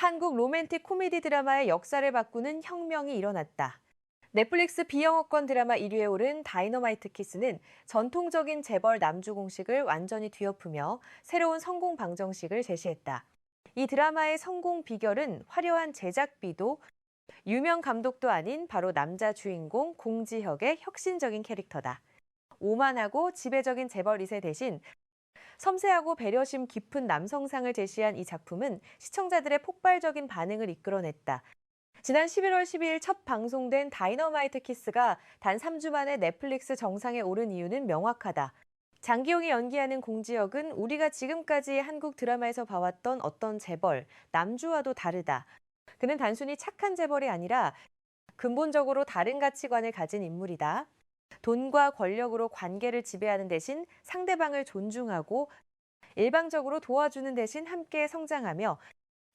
한국 로맨틱 코미디 드라마의 역사를 바꾸는 혁명이 일어났다. 넷플릭스 비영어권 드라마 1위에 오른 다이너마이트 키스는 전통적인 재벌 남주 공식을 완전히 뒤엎으며 새로운 성공 방정식을 제시했다. 이 드라마의 성공 비결은 화려한 제작비도 유명 감독도 아닌 바로 남자 주인공 공지혁의 혁신적인 캐릭터다. 오만하고 지배적인 재벌 2세 대신 섬세하고 배려심 깊은 남성상을 제시한 이 작품은 시청자들의 폭발적인 반응을 이끌어냈다. 지난 11월 12일 첫 방송된 다이너마이트 키스가 단 3주 만에 넷플릭스 정상에 오른 이유는 명확하다. 장기용이 연기하는 공지혁은 우리가 지금까지 한국 드라마에서 봐왔던 어떤 재벌, 남주와도 다르다. 그는 단순히 착한 재벌이 아니라 근본적으로 다른 가치관을 가진 인물이다. 돈과 권력으로 관계를 지배하는 대신 상대방을 존중하고 일방적으로 도와주는 대신 함께 성장하며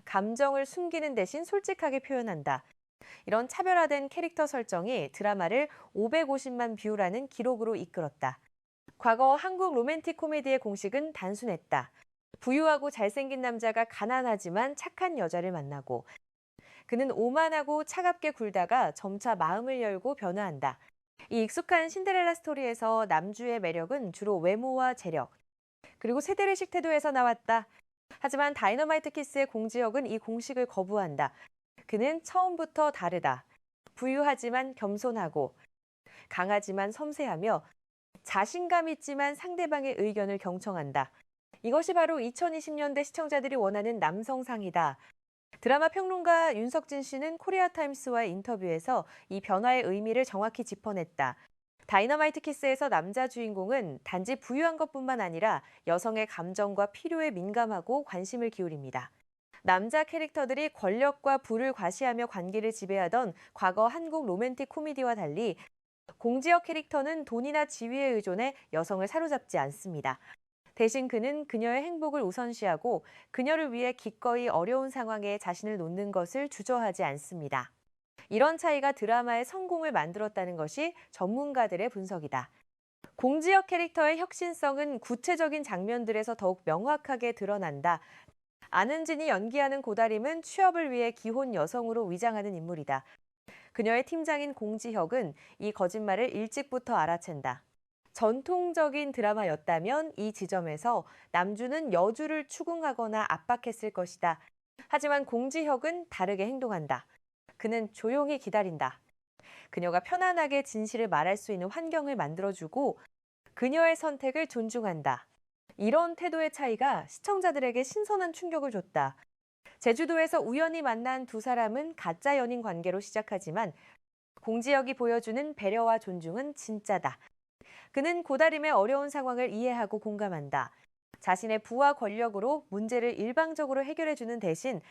감정을 숨기는 대신 솔직하게 표현한다. 이런 차별화된 캐릭터 설정이 드라마를 550만 뷰라는 기록으로 이끌었다. 과거 한국 로맨틱 코미디의 공식은 단순했다. 부유하고 잘생긴 남자가 가난하지만 착한 여자를 만나고 그는 오만하고 차갑게 굴다가 점차 마음을 열고 변화한다. 이 익숙한 신데렐라 스토리에서 남주의 매력은 주로 외모와 재력, 그리고 세대례식 태도에서 나왔다. 하지만 다이너마이트 키스의 공지혁은 이 공식을 거부한다. 그는 처음부터 다르다. 부유하지만 겸손하고 강하지만 섬세하며 자신감 있지만 상대방의 의견을 경청한다. 이것이 바로 2020년대 시청자들이 원하는 남성상이다. 드라마 평론가 윤석진 씨는 코리아타임스와의 인터뷰에서 이 변화의 의미를 정확히 짚어냈다. 다이너마이트 키스에서 남자 주인공은 단지 부유한 것뿐만 아니라 여성의 감정과 필요에 민감하고 관심을 기울입니다. 남자 캐릭터들이 권력과 부를 과시하며 관계를 지배하던 과거 한국 로맨틱 코미디와 달리 공지혁 캐릭터는 돈이나 지위에 의존해 여성을 사로잡지 않습니다. 대신 그는 그녀의 행복을 우선시하고 그녀를 위해 기꺼이 어려운 상황에 자신을 놓는 것을 주저하지 않습니다. 이런 차이가 드라마의 성공을 만들었다는 것이 전문가들의 분석이다. 공지혁 캐릭터의 혁신성은 구체적인 장면들에서 더욱 명확하게 드러난다. 안은진이 연기하는 고다림은 취업을 위해 기혼 여성으로 위장하는 인물이다. 그녀의 팀장인 공지혁은 이 거짓말을 일찍부터 알아챈다. 전통적인 드라마였다면 이 지점에서 남주는 여주를 추궁하거나 압박했을 것이다. 하지만 공지혁은 다르게 행동한다. 그는 조용히 기다린다. 그녀가 편안하게 진실을 말할 수 있는 환경을 만들어주고 그녀의 선택을 존중한다. 이런 태도의 차이가 시청자들에게 신선한 충격을 줬다. 제주도에서 우연히 만난 두 사람은 가짜 연인 관계로 시작하지만 공지혁이 보여주는 배려와 존중은 진짜다. 그는 고다림의 어려운 상황을 이해하고 공감한다. 자신의 부와 권력으로 문제를 일방적으로 해결해주는 대신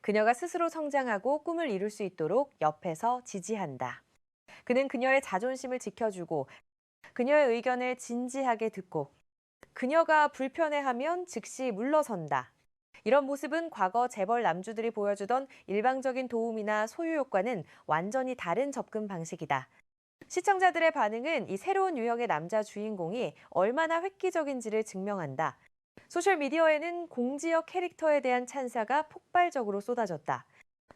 그녀가 스스로 성장하고 꿈을 이룰 수 있도록 옆에서 지지한다. 그는 그녀의 자존심을 지켜주고 그녀의 의견을 진지하게 듣고 그녀가 불편해하면 즉시 물러선다. 이런 모습은 과거 재벌 남주들이 보여주던 일방적인 도움이나 소유 효과는 완전히 다른 접근 방식이다. 시청자들의 반응은 이 새로운 유형의 남자 주인공이 얼마나 획기적인지를 증명한다. 소셜미디어에는 공지혁 캐릭터에 대한 찬사가 폭발적으로 쏟아졌다.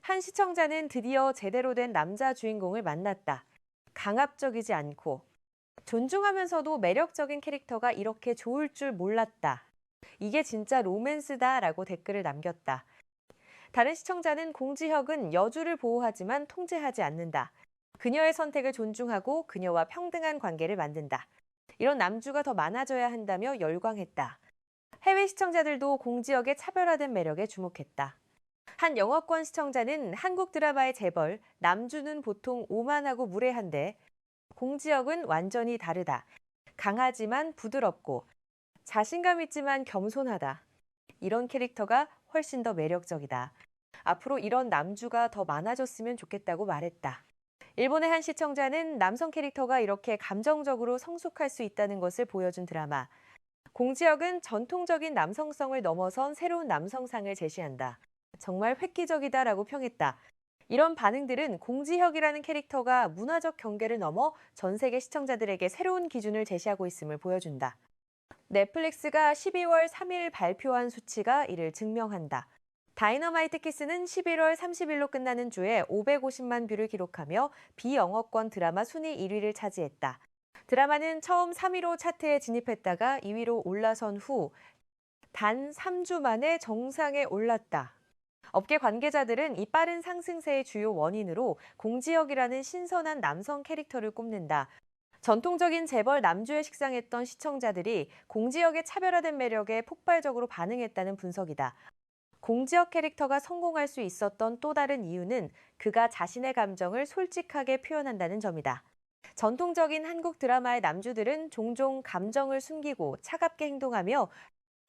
한 시청자는 드디어 제대로 된 남자 주인공을 만났다. 강압적이지 않고 존중하면서도 매력적인 캐릭터가 이렇게 좋을 줄 몰랐다. 이게 진짜 로맨스다라고 댓글을 남겼다. 다른 시청자는 공지혁은 여주를 보호하지만 통제하지 않는다. 그녀의 선택을 존중하고 그녀와 평등한 관계를 만든다. 이런 남주가 더 많아져야 한다며 열광했다. 해외 시청자들도 공지혁의 차별화된 매력에 주목했다. 한 영어권 시청자는 한국 드라마의 재벌, 남주는 보통 오만하고 무례한데 공지혁은 완전히 다르다. 강하지만 부드럽고 자신감 있지만 겸손하다. 이런 캐릭터가 훨씬 더 매력적이다. 앞으로 이런 남주가 더 많아졌으면 좋겠다고 말했다. 일본의 한 시청자는 남성 캐릭터가 이렇게 감정적으로 성숙할 수 있다는 것을 보여준 드라마. 공지혁은 전통적인 남성성을 넘어선 새로운 남성상을 제시한다. 정말 획기적이다라고 평했다. 이런 반응들은 공지혁이라는 캐릭터가 문화적 경계를 넘어 전 세계 시청자들에게 새로운 기준을 제시하고 있음을 보여준다. 넷플릭스가 12월 3일 발표한 수치가 이를 증명한다. 다이너마이트 키스는 11월 30일로 끝나는 주에 550만 뷰를 기록하며 비영어권 드라마 순위 1위를 차지했다. 드라마는 처음 3위로 차트에 진입했다가 2위로 올라선 후 단 3주 만에 정상에 올랐다. 업계 관계자들은 이 빠른 상승세의 주요 원인으로 공지혁이라는 신선한 남성 캐릭터를 꼽는다. 전통적인 재벌 남주에 식상했던 시청자들이 공지혁의 차별화된 매력에 폭발적으로 반응했다는 분석이다. 공지혁 캐릭터가 성공할 수 있었던 또 다른 이유는 그가 자신의 감정을 솔직하게 표현한다는 점이다. 전통적인 한국 드라마의 남주들은 종종 감정을 숨기고 차갑게 행동하며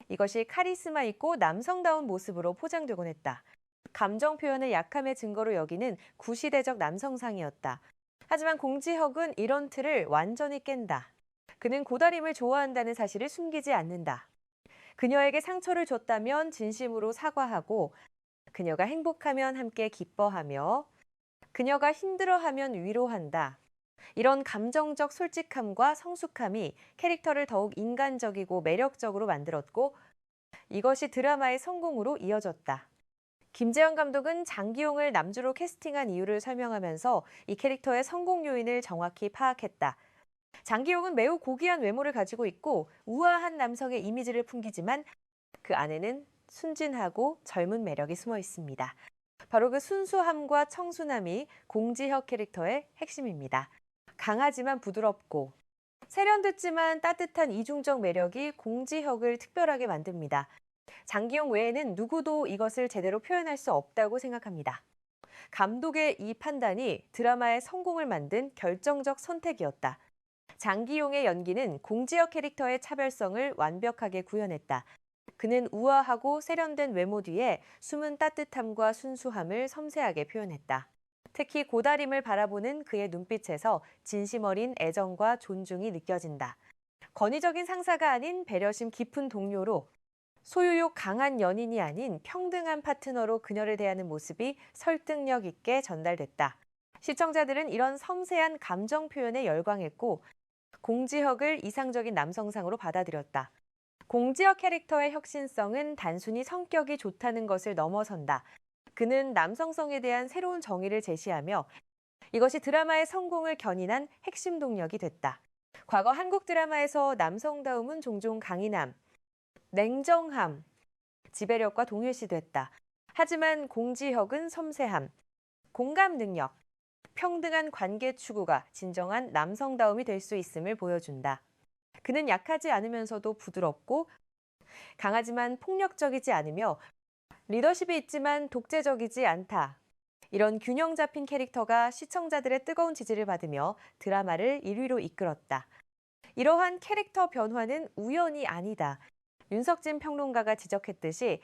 이것이 카리스마 있고 남성다운 모습으로 포장되곤 했다. 감정 표현을 약함의 증거로 여기는 구시대적 남성상이었다. 하지만 공지혁은 이런 틀을 완전히 깬다. 그는 고다림을 좋아한다는 사실을 숨기지 않는다. 그녀에게 상처를 줬다면 진심으로 사과하고, 그녀가 행복하면 함께 기뻐하며, 그녀가 힘들어하면 위로한다. 이런 감정적 솔직함과 성숙함이 캐릭터를 더욱 인간적이고 매력적으로 만들었고, 이것이 드라마의 성공으로 이어졌다. 김재현 감독은 장기용을 남주로 캐스팅한 이유를 설명하면서 이 캐릭터의 성공 요인을 정확히 파악했다. 장기용은 매우 고귀한 외모를 가지고 있고 우아한 남성의 이미지를 풍기지만 그 안에는 순진하고 젊은 매력이 숨어 있습니다. 바로 그 순수함과 청순함이 공지혁 캐릭터의 핵심입니다. 강하지만 부드럽고 세련됐지만 따뜻한 이중적 매력이 공지혁을 특별하게 만듭니다. 장기용 외에는 누구도 이것을 제대로 표현할 수 없다고 생각합니다. 감독의 이 판단이 드라마의 성공을 만든 결정적 선택이었다. 장기용의 연기는 공지혁 캐릭터의 차별성을 완벽하게 구현했다. 그는 우아하고 세련된 외모 뒤에 숨은 따뜻함과 순수함을 섬세하게 표현했다. 특히 고다림을 바라보는 그의 눈빛에서 진심 어린 애정과 존중이 느껴진다. 권위적인 상사가 아닌 배려심 깊은 동료로, 소유욕 강한 연인이 아닌 평등한 파트너로 그녀를 대하는 모습이 설득력 있게 전달됐다. 시청자들은 이런 섬세한 감정 표현에 열광했고 공지혁을 이상적인 남성상으로 받아들였다. 공지혁 캐릭터의 혁신성은 단순히 성격이 좋다는 것을 넘어선다. 그는 남성성에 대한 새로운 정의를 제시하며 이것이 드라마의 성공을 견인한 핵심 동력이 됐다. 과거 한국 드라마에서 남성다움은 종종 강인함, 냉정함, 지배력과 동일시됐다. 하지만 공지혁은 섬세함, 공감 능력, 평등한 관계 추구가 진정한 남성다움이 될 수 있음을 보여준다. 그는 약하지 않으면서도 부드럽고 강하지만 폭력적이지 않으며 리더십이 있지만 독재적이지 않다. 이런 균형 잡힌 캐릭터가 시청자들의 뜨거운 지지를 받으며 드라마를 1위로 이끌었다. 이러한 캐릭터 변화는 우연이 아니다. 윤석진 평론가가 지적했듯이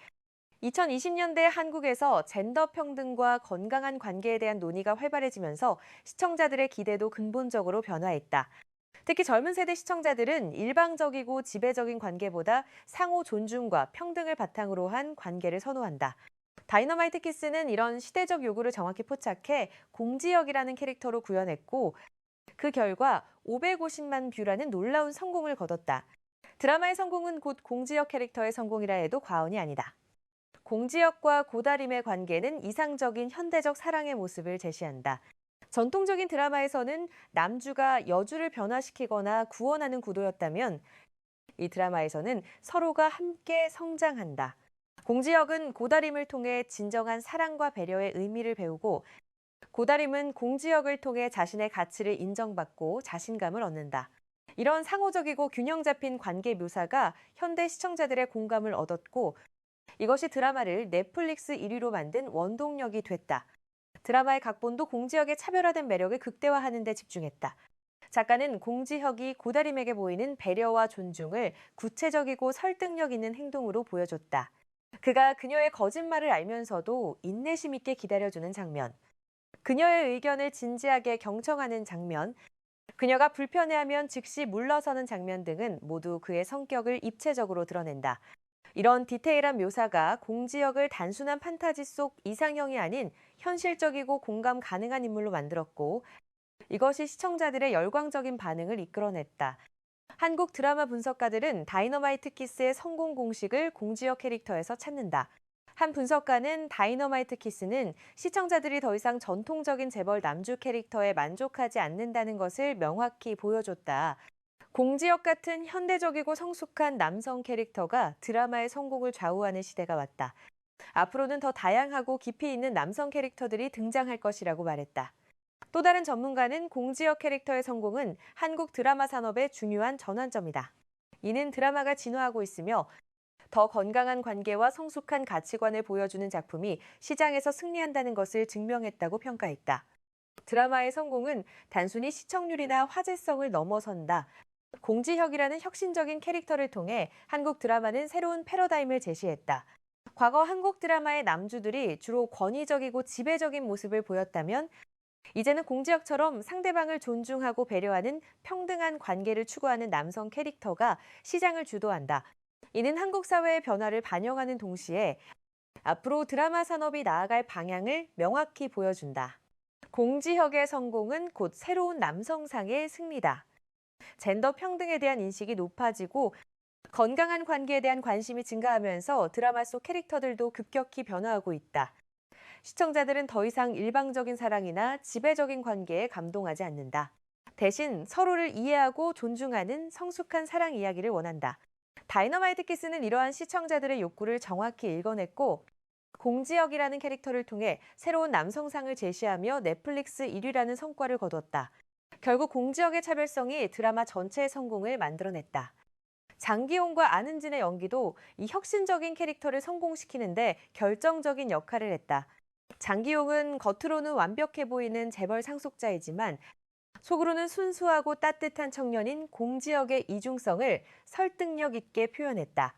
2020년대 한국에서 젠더 평등과 건강한 관계에 대한 논의가 활발해지면서 시청자들의 기대도 근본적으로 변화했다. 특히 젊은 세대 시청자들은 일방적이고 지배적인 관계보다 상호 존중과 평등을 바탕으로 한 관계를 선호한다. 다이너마이트 키스는 이런 시대적 요구를 정확히 포착해 공지혁이라는 캐릭터로 구현했고 그 결과 550만 뷰라는 놀라운 성공을 거뒀다. 드라마의 성공은 곧 공지혁 캐릭터의 성공이라 해도 과언이 아니다. 공지혁과 고다림의 관계는 이상적인 현대적 사랑의 모습을 제시한다. 전통적인 드라마에서는 남주가 여주를 변화시키거나 구원하는 구도였다면 이 드라마에서는 서로가 함께 성장한다. 공지혁은 고다림을 통해 진정한 사랑과 배려의 의미를 배우고 고다림은 공지혁을 통해 자신의 가치를 인정받고 자신감을 얻는다. 이런 상호적이고 균형 잡힌 관계 묘사가 현대 시청자들의 공감을 얻었고 이것이 드라마를 넷플릭스 1위로 만든 원동력이 됐다. 드라마의 각본도 공지혁의 차별화된 매력을 극대화하는 데 집중했다. 작가는 공지혁이 고다림에게 보이는 배려와 존중을 구체적이고 설득력 있는 행동으로 보여줬다. 그가 그녀의 거짓말을 알면서도 인내심 있게 기다려주는 장면, 그녀의 의견을 진지하게 경청하는 장면, 그녀가 불편해하면 즉시 물러서는 장면 등은 모두 그의 성격을 입체적으로 드러낸다. 이런 디테일한 묘사가 공지혁을 단순한 판타지 속 이상형이 아닌 현실적이고 공감 가능한 인물로 만들었고 이것이 시청자들의 열광적인 반응을 이끌어냈다. 한국 드라마 분석가들은 다이너마이트 키스의 성공 공식을 공지혁 캐릭터에서 찾는다. 한 분석가는 다이너마이트 키스는 시청자들이 더 이상 전통적인 재벌 남주 캐릭터에 만족하지 않는다는 것을 명확히 보여줬다. 공지역 같은 현대적이고 성숙한 남성 캐릭터가 드라마의 성공을 좌우하는 시대가 왔다. 앞으로는 더 다양하고 깊이 있는 남성 캐릭터들이 등장할 것이라고 말했다. 또 다른 전문가는 공지역 캐릭터의 성공은 한국 드라마 산업의 중요한 전환점이다. 이는 드라마가 진화하고 있으며 더 건강한 관계와 성숙한 가치관을 보여주는 작품이 시장에서 승리한다는 것을 증명했다고 평가했다. 드라마의 성공은 단순히 시청률이나 화제성을 넘어선다. 공지혁이라는 혁신적인 캐릭터를 통해 한국 드라마는 새로운 패러다임을 제시했다. 과거 한국 드라마의 남주들이 주로 권위적이고 지배적인 모습을 보였다면 이제는 공지혁처럼 상대방을 존중하고 배려하는 평등한 관계를 추구하는 남성 캐릭터가 시장을 주도한다. 이는 한국 사회의 변화를 반영하는 동시에 앞으로 드라마 산업이 나아갈 방향을 명확히 보여준다. 공지혁의 성공은 곧 새로운 남성상의 승리다. 젠더 평등에 대한 인식이 높아지고 건강한 관계에 대한 관심이 증가하면서 드라마 속 캐릭터들도 급격히 변화하고 있다. 시청자들은 더 이상 일방적인 사랑이나 지배적인 관계에 감동하지 않는다. 대신 서로를 이해하고 존중하는 성숙한 사랑 이야기를 원한다. 다이너마이트 키스는 이러한 시청자들의 욕구를 정확히 읽어냈고 공지혁이라는 캐릭터를 통해 새로운 남성상을 제시하며 넷플릭스 1위라는 성과를 거뒀다. 결국 공지혁의 차별성이 드라마 전체의 성공을 만들어냈다. 장기용과 안은진의 연기도 이 혁신적인 캐릭터를 성공시키는데 결정적인 역할을 했다. 장기용은 겉으로는 완벽해 보이는 재벌 상속자이지만 속으로는 순수하고 따뜻한 청년인 공지혁의 이중성을 설득력 있게 표현했다.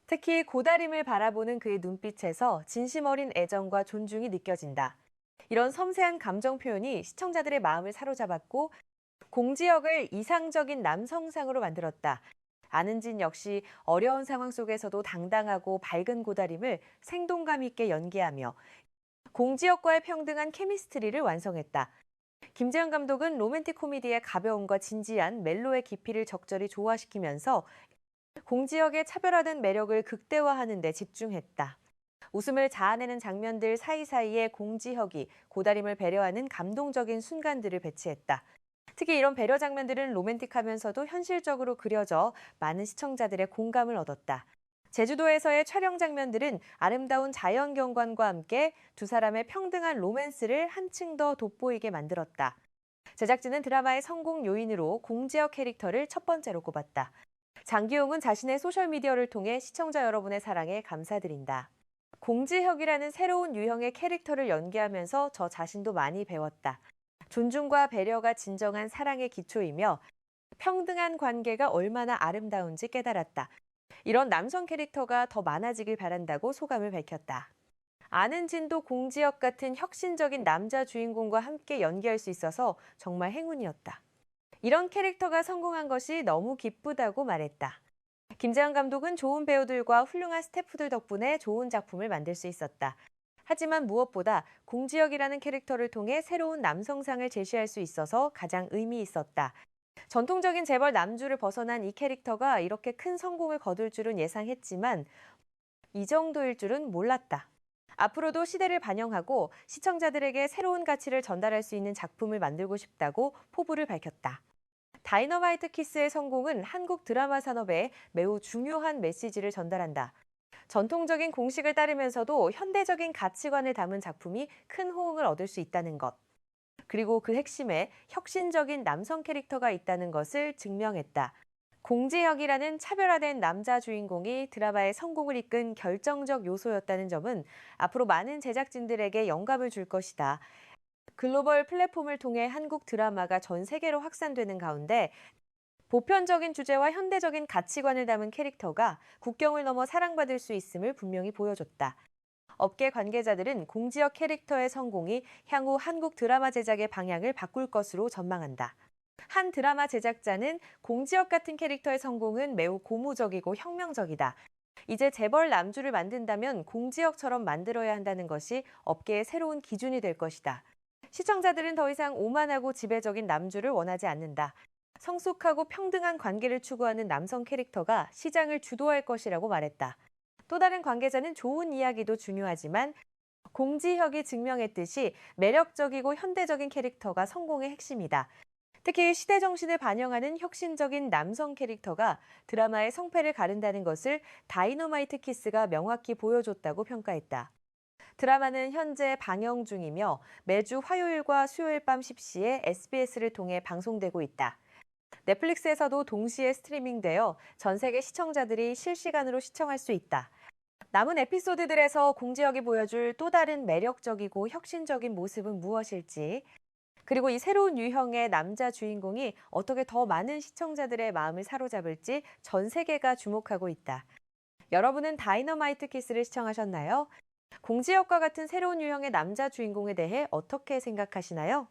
특히 고다림을 바라보는 그의 눈빛에서 진심 어린 애정과 존중이 느껴진다. 이런 섬세한 감정 표현이 시청자들의 마음을 사로잡았고 공지혁을 이상적인 남성상으로 만들었다. 안은진 역시 어려운 상황 속에서도 당당하고 밝은 고다림을 생동감 있게 연기하며 공지혁과의 평등한 케미스트리를 완성했다. 김재현 감독은 로맨틱 코미디의 가벼움과 진지한 멜로의 깊이를 적절히 조화시키면서 공지혁의 차별화된 매력을 극대화하는 데 집중했다. 웃음을 자아내는 장면들 사이사이에 공지혁이 고다림을 배려하는 감동적인 순간들을 배치했다. 특히 이런 배려 장면들은 로맨틱하면서도 현실적으로 그려져 많은 시청자들의 공감을 얻었다. 제주도에서의 촬영 장면들은 아름다운 자연 경관과 함께 두 사람의 평등한 로맨스를 한층 더 돋보이게 만들었다. 제작진은 드라마의 성공 요인으로 공지혁 캐릭터를 첫 번째로 꼽았다. 장기용은 자신의 소셜미디어를 통해 시청자 여러분의 사랑에 감사드린다. 공지혁이라는 새로운 유형의 캐릭터를 연기하면서 저 자신도 많이 배웠다. 존중과 배려가 진정한 사랑의 기초이며 평등한 관계가 얼마나 아름다운지 깨달았다. 이런 남성 캐릭터가 더 많아지길 바란다고 소감을 밝혔다. 안은진도 공지혁 같은 혁신적인 남자 주인공과 함께 연기할 수 있어서 정말 행운이었다. 이런 캐릭터가 성공한 것이 너무 기쁘다고 말했다. 김재현 감독은 좋은 배우들과 훌륭한 스태프들 덕분에 좋은 작품을 만들 수 있었다. 하지만 무엇보다 공지혁이라는 캐릭터를 통해 새로운 남성상을 제시할 수 있어서 가장 의미 있었다. 전통적인 재벌 남주를 벗어난 이 캐릭터가 이렇게 큰 성공을 거둘 줄은 예상했지만 이 정도일 줄은 몰랐다. 앞으로도 시대를 반영하고 시청자들에게 새로운 가치를 전달할 수 있는 작품을 만들고 싶다고 포부를 밝혔다. 다이너마이트 키스의 성공은 한국 드라마 산업에 매우 중요한 메시지를 전달한다. 전통적인 공식을 따르면서도 현대적인 가치관을 담은 작품이 큰 호응을 얻을 수 있다는 것. 그리고 그 핵심에 혁신적인 남성 캐릭터가 있다는 것을 증명했다. 공지혁이라는 차별화된 남자 주인공이 드라마의 성공을 이끈 결정적 요소였다는 점은 앞으로 많은 제작진들에게 영감을 줄 것이다. 글로벌 플랫폼을 통해 한국 드라마가 전 세계로 확산되는 가운데 보편적인 주제와 현대적인 가치관을 담은 캐릭터가 국경을 넘어 사랑받을 수 있음을 분명히 보여줬다. 업계 관계자들은 공지혁 캐릭터의 성공이 향후 한국 드라마 제작의 방향을 바꿀 것으로 전망한다. 한 드라마 제작자는 공지혁 같은 캐릭터의 성공은 매우 고무적이고 혁명적이다. 이제 재벌 남주를 만든다면 공지혁처럼 만들어야 한다는 것이 업계의 새로운 기준이 될 것이다. 시청자들은 더 이상 오만하고 지배적인 남주를 원하지 않는다. 성숙하고 평등한 관계를 추구하는 남성 캐릭터가 시장을 주도할 것이라고 말했다. 또 다른 관계자는 좋은 이야기도 중요하지만 공지혁이 증명했듯이 매력적이고 현대적인 캐릭터가 성공의 핵심이다. 특히 시대 정신을 반영하는 혁신적인 남성 캐릭터가 드라마의 성패를 가른다는 것을 다이너마이트 키스가 명확히 보여줬다고 평가했다. 드라마는 현재 방영 중이며 매주 화요일과 수요일 밤 10시에 SBS를 통해 방송되고 있다. 넷플릭스에서도 동시에 스트리밍되어 전 세계 시청자들이 실시간으로 시청할 수 있다. 남은 에피소드들에서 공지혁이 보여줄 또 다른 매력적이고 혁신적인 모습은 무엇일지, 그리고 이 새로운 유형의 남자 주인공이 어떻게 더 많은 시청자들의 마음을 사로잡을지 전 세계가 주목하고 있다. 여러분은 다이너마이트 키스를 시청하셨나요? 공지혁과 같은 새로운 유형의 남자 주인공에 대해 어떻게 생각하시나요?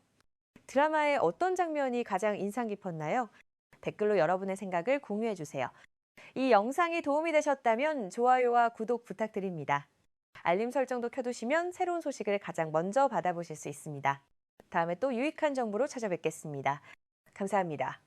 드라마의 어떤 장면이 가장 인상 깊었나요? 댓글로 여러분의 생각을 공유해 주세요. 이 영상이 도움이 되셨다면 좋아요와 구독 부탁드립니다. 알림 설정도 켜두시면 새로운 소식을 가장 먼저 받아보실 수 있습니다. 다음에 또 유익한 정보로 찾아뵙겠습니다. 감사합니다.